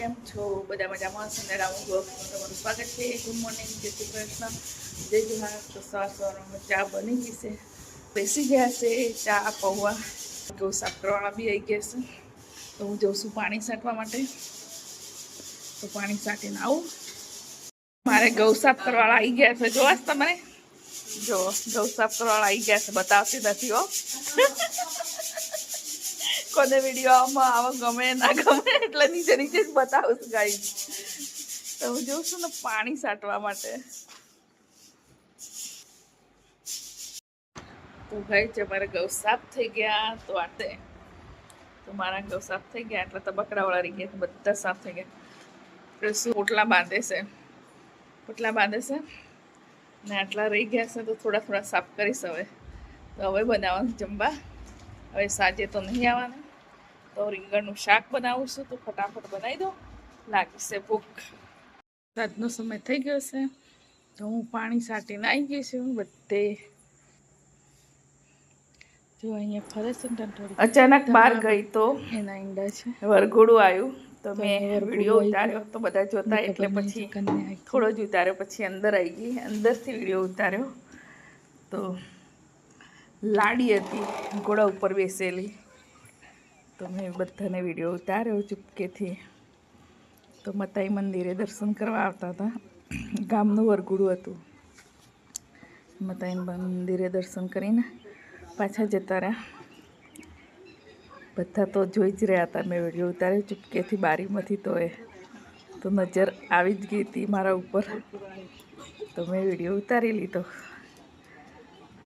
કેમ છો? બધા મજામાં હશે ને? રામુ બ્લોગમાં તમારું સ્વાગત છે. ગુડ મોર્નિંગ, જય શ્રી કૃષ્ણ, જય જોહાર. તો સવારમાં ચા બની ગઈ છે, બેસી ગયા છે ચા પૌવા. ઘઉં સાફ કરવાના બી આવી ગયા છે, તો હું જઉં છું પાણી છાંટવા માટે. તો પાણી છાંટીને આવું. મારે ઘઉં સાફ કરવાવાળા આવી ગયા છે. જોવા જ તમને જો ઘઉં સાફ કરવાવાળા આવી ગયા છે. બતાવતી નથી હો. કોને વિડીયોમાં આવો ગમે ના ગમે એટલે નીચે નીચે જ બતાવું છું ગાઈ. તો હું જોઉં છું ને પાણી છાંટવા માટે. તો ભાઈ છે મારા ઘઉં સાફ થઈ ગયા. તો આતે તો મારા ઘઉં સાફ થઈ ગયા એટલે તબકડાવાળા રહી ગયા, બધા સાફ થઈ ગયા. એટલે શું પોટલા બાંધે છે, પોટલા બાંધે છે ને આટલા રહી ગયા છે તો થોડા થોડા સાફ કરીશ હવે. તો હવે બનાવવાનું જમવા. હવે સાંજે તો નહીં આવવાના, તો રીંગણનું શાક બનાવું છું. તો ફટાફટ બનાવી દો, લાગી છે ભૂખ. રાતનો સમય થઈ ગયો છે તો હું પાણી છાંટીને આવી ગઈ છું બધે. જો અહીંયા ફરે છે ને થોડી અચાનક બહાર ગઈ તો એના ઈંડા છે, વરઘોડું આવ્યું તો મેં વિડીયો ઉતાર્યો. તો બધા જોતા એટલે પછી થોડો જ ઉતાર્યો, પછી અંદર આવી ગઈ, અંદરથી વિડીયો ઉતાર્યો. તો લાડી હતી ઘોડા ઉપર બેસેલી, તો મેં બધાને વિડીયો ઉતાર્યો ચૂપકેથી. તો મતાઈ મંદિરે દર્શન કરવા આવતા હતા. ગામનું વરઘોડું હતું. મતાઈ મંદિરે દર્શન કરીને પાછા જતા રહ્યા. બધા તો જોઈ જ રહ્યા હતા. મેં વિડીયો ઉતાર્યો ચૂપકેથી બારીમાંથી, તો નજર આવી જ ગઈ હતી મારા ઉપર. તો મેં વિડીયો ઉતારી લીધો.